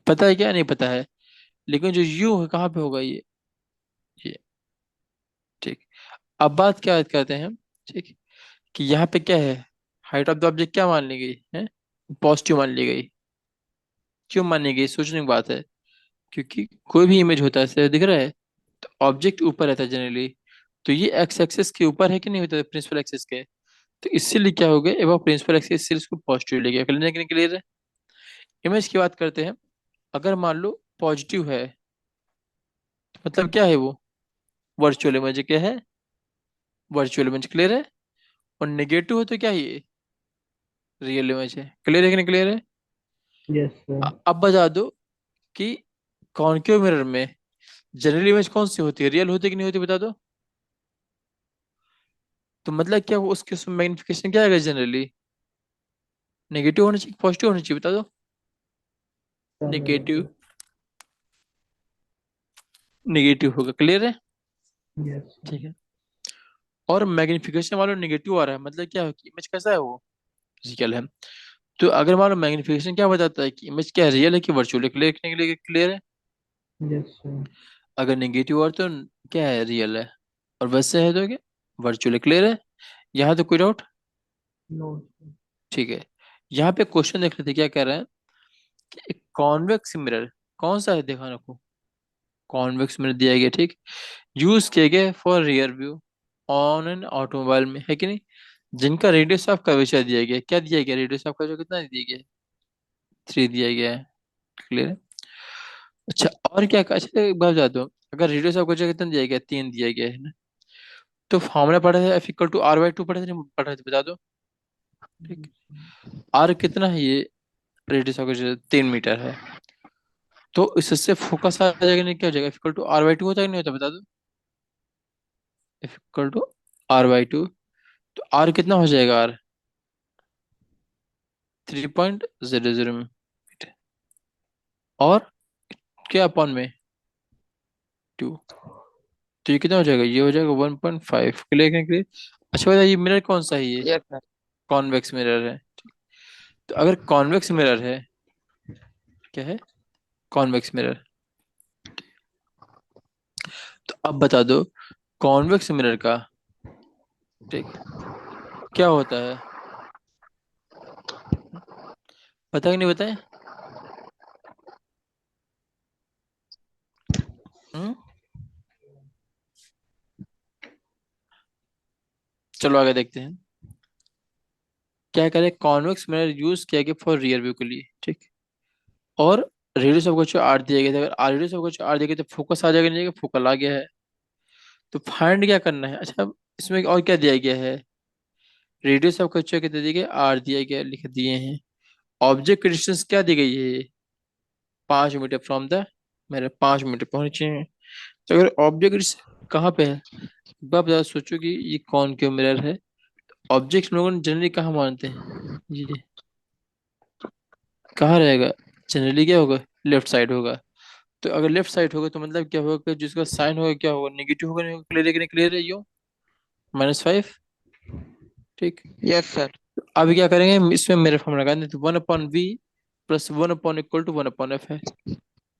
A: पता है क्या, नहीं पता है, लेकिन जो यू है कहाँ पे होगा, ये। ठीक, अब बात क्या करते हैं हम, ठीक, कि यहाँ पे क्या है, हाइट ऑफ द ऑब्जेक्ट क्या मान ली गई है, पॉजिटिव मान ली गई। क्यों मानी गई, सोचने की बात है, क्योंकि कोई भी इमेज होता है ऐसे दिख रहा है, तो ऑब्जेक्ट ऊपर रहता है जनरली, तो ये एक्स एक्सिस के ऊपर है कि नहीं होता है, प्रिंसिपल एक्सिस के, तो इसीलिए क्या हो गया, एवं प्रिंसिपल एक्सिस से इसको पॉजिटिव ले गया। क्लियर है क्लियर है? इमेज की बात करते हैं, अगर मान लो पॉजिटिव है, तो मतलब क्या है वो, वर्चुअल इमेज क्या है, वर्चुअल इमेज। क्लियर है? और नेगेटिव हो तो क्या ये रियल इमेज है। क्लियर है कि नहीं क्लियर है?
C: yes sir,
A: अब बता दो कि कॉनकेव मिरर में जनरल इमेज कौन सी होती है, रियल होती है कि नहीं होती, बता दो। तो मतलब क्या वो उसके उसमें मैग्निफिकेशन क्या आएगा जनरली, नेगेटिव होना चाहिए पॉजिटिव होना चाहिए, बता दो।
C: sir
A: negative.
C: negative,
A: नेगेटिव होगा। क्लियर है?
C: yes sir,
A: ठीक है। और मैग्निफिकेशन मान लो नेगेटिव आ रहा है, मतलब क्या है कि इमेज कैसा है वो फिजिकल है। तो अगर मान लो मैग्निफिकेशन क्या बताता है कि इमेज क्या रियल है कि वर्चुअल है। क्लियर के लिए क्लियर है?
C: yes sir,
A: अगर नेगेटिव और तो क्या है रियल है, और वैसे है तो क्या वर्चुअल है। क्लियर है? यहाँ तो कोई डाउट?
C: no sir,
A: ठीक है। यहाँ पे क्वेश्चन देख रहे थे, क्या कह रहे हैं कि एक कॉन्वेक्स मिरर कौन सा है, देखा रखो। कॉन्वेक्स मिरर दिया गया, ठीक, यूज किए गए for rear view on an automobile में, है कि नहीं, जिनका रेडियस ऑफ कर्वेचर दिया गया है। क्या दिया गया, रेडियस ऑफ कर्वेचर कितना दिया गया है, 3 दिया गया है। क्लियर है? अच्छा और क्या, अच्छा एक बात बता दो, अगर रेडियस ऑफ कर्वेचर कितना दिया गया है, 3 दिया गया है ना, तो फॉर्मूला पढ़ा था F equal to R by two, पढ़ा था नहीं पढ़ा था, बता दो। ठीक। आर कितना है ये, रेडियस ऑफ कर्वेचर 3 मीटर है, तो इससे फोकस आ जाएगा नहीं, क्या हो जाएगा, F equal to R by two होता है कि नहीं होता, बता दो। F equal to R by two, तो आर कितना हो जाएगा, आर 3.00 मीटर, और क्या अपॉन में 2, तो ये कितना हो जाएगा, ये हो जाएगा 1.5। क्लियर है क्लियर? अच्छा बताइए, ये मिरर कौन सा है, ये
B: यस सर।
A: कॉन्वेक्स मिरर है। तो अगर कॉन्वेक्स मिरर है, क्या है, कॉन्वेक्स मिरर, तो अब बता दो कॉन्वेक्स मिरर का, ठीक, क्या होता है, पता कि नहीं बताए? हम्म, चलो आगे देखते हैं। क्या करें, कॉन्वेक्स मिरर यूज किया गया फॉर रियर व्यू के लिए, ठीक, और रेडियस ऑफ कर्वेचर आर दिया गया था। अगर R radius of curvature R दिया गया तो फोकस आ जाएगा, नहीं जाएगा, फोकल आ गया है। तो फाइंड क्या करना है, अच्छा इसमें और क्या दिया गया है, रेडियस ऑफ कर्वेचर कितना दिया गया, आर दिया गया, लिख दिए हैं। ऑब्जेक्ट की डिस्टेंस क्या दी गई है, 5 मीटर फ्रॉम द मेरे, 5 मीटर पहुंचे हैं। तो अगर ऑब्जेक्ट की distance कहाँ पे है, बाप ज़रा सोचो कि ये कौन क्यों मिरर है। ऑब्जेक्ट लोगों ने जनरली कहाँ मानते हैं, ये कहाँ रहेगा, जनरली क्या होगा, लेफ्ट साइड होगा। तो अगर लेफ्ट साइड होगा तो मतलब क्या होगा कि जिसका साइन होगा क्या होगा, नेगेटिव होगा, नहीं होगा। क्लियर है कि नहीं क्लियर है, यो -5। ठीक।
B: Yes sir.
A: अभी क्या करेंगे, इसमें मेरे फॉर्म लगा दें, तो 1/v प्लस 1/= 1/f है।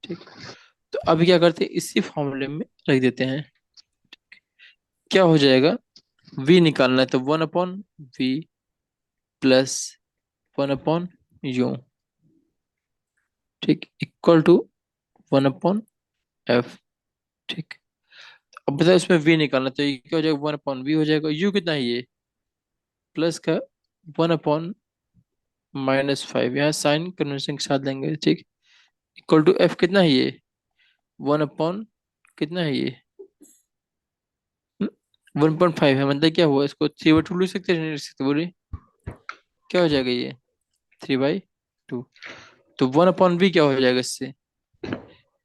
A: ठीक। तो अभी क्या करते हैं, इसी फॉर्मूले में रख देते हैं, क्या हो जाएगा, v निकालना है तो 1/v प्लस 1/u, ठीक, इक्वल टू 1/f। ठीक। अब बताओ इसमें v निकालना है, तो ये क्या हो जाएगा, 1/v हो जाएगा, u कितना है ये, प्लस का 1/-5, यहाँ साइन कन्वेंशन के साथ लेंगे, ठीक, इक्वल टू f कितना है ये, 1/, कितना है ये, 1.5 है, मतलब क्या हुआ, इसको 3/2 लिख सकते हैं, नहीं लिख सकते, बोलिए क्या हो जाएगा ये, 3/2। तो 1/v क्या हो जाएगा इससे,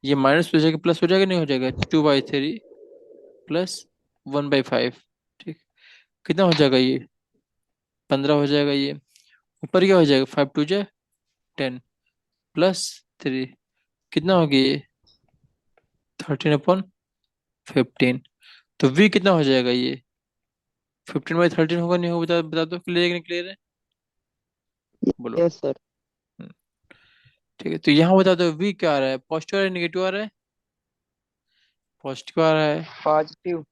A: ये माइनस हो जाएगा, प्लस हो जाएगा, नहीं हो जाएगा, 2/3 प्लस 1/5। ठीक। कितना हो जाएगा ये, 15 हो जाएगा ये। ऊपर क्या हो जाएगा, 5×2 = 10 प्लस 3, कितना हो गया ये, 13/15। तो v कितना हो जाएगा ये, 15/13 होगा, नहीं होगा, बता बता दो। क्लियर है कि नहीं क्लियर है, बोलो।
B: Yes sir.
A: हम्म, ठीक है, तो यहाँ बता दो v क्या आ रहा है, पॉजिटिव आ रहा है, नेगेटिव आ रहा है, पॉजिटिव आ रहा है,
B: पॉजिटिव।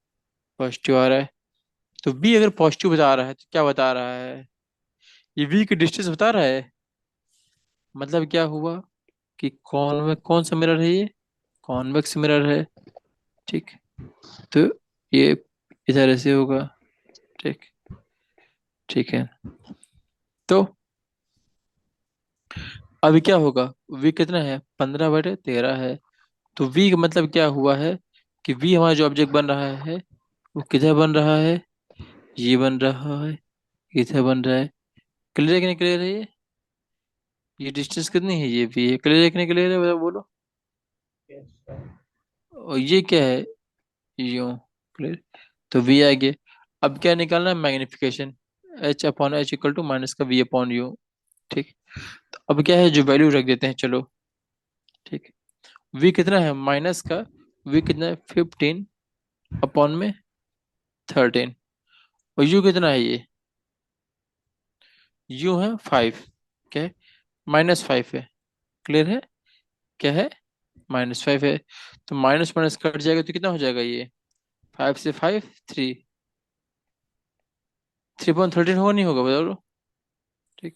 A: पॉजिटिव आ रहा है। तो v अगर पॉजिटिव बता रहा है तो क्या बता रहा है, ये v की डिस्टेंस बता रहा है, मतलब क्या हुआ कि कौन सा मिरर है ये, कॉन्वेक्स मिरर है। ठीक। तो ये इधर ऐसे होगा। ठीक। ठीक है। तो अभी क्या होगा, v कितना है, 15/13 है। तो v का मतलब क्या हुआ है कि v हमारा जो ऑब्जेक्ट बन रहा है वो किधर बन रहा है, ये बन रहा है, इधर बन रहा है। क्लियर है कि नहीं क्लियर है ये डिस्टेंस कितनी है, ये भी है। क्लियर है कि नहीं क्लियर है, बताओ बोलो।
C: Yes, sir.
A: और ये क्या है, यूं। क्लियर। तो वी आ गया। अब क्या निकालना है, magnification. H upon h equal to minus का वी अपॉन यू। ठीक। तो अब क्या है, जो वैल्यू रख देते हैं चलो। ठीक। वी कितना है माइनस का, वी कितना है 15 अपॉन में 13। और यू कितना है, ये यू है 5। क्या है, -5 है। क्लियर है, क्या है, -5 है। तो माइनस माइनस कट जाएगा तो कितना हो जाएगा ये, 5 से 5 3, 3.13 होगा नहीं होगा बताओ। ठीक।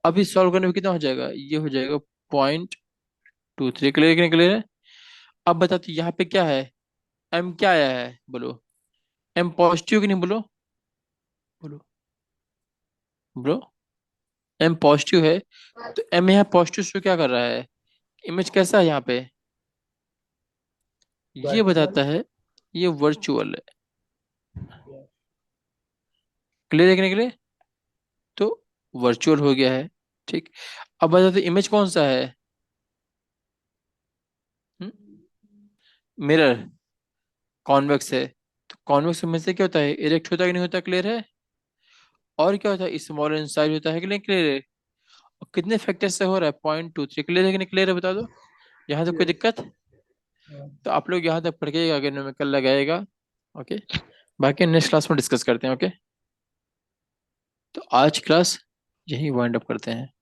A: अभी सॉल्व करने में कितना हो जाएगा, ये हो जाएगा 0.23। क्लियर है क्लियर है। अब बता तो यहाँ पे क्या है, एम क्या आया है बोलो। एम पॉजिटिव कि नहीं बोलो, बोलो बोलो। एम पॉजिटिव है, तो एम यहाँ पॉजिटिव शो क्या कर रहा है, इमेज कैसा है यहाँ पे, ये
C: Virtual.
A: बताता है ये वर्चुअल है।
C: Yes.
A: क्लियर है कि नहीं क्लियर। तो वर्चुअल हो गया है। ठीक। अब बता दो इमेज कौन सा है, मिरर कॉन्वेक्स है। तो कॉन्वेक्स इमेज से क्या होता है, इरेक्ट होता है कि नहीं होता, क्लियर है। और क्या होता है, स्मॉल इन साइज होता है कि नहीं, क्लियर है। और कितने फैक्टर से हो रहा है, 0.23। क्लियर है कि नहीं क्लियर है, बता दो। यहाँ तक कोई
C: Yes.
A: दिक्कत।
C: Yeah.
A: तो आप लोग यहाँ तक पढ़ के आगे न्यूमेरिकल लगाएगा। ओके। बाकी नेक्स्ट क्लास में डिस्कस करते हैं। ओके। तो आज क्लास यही वाइंड अप करते हैं।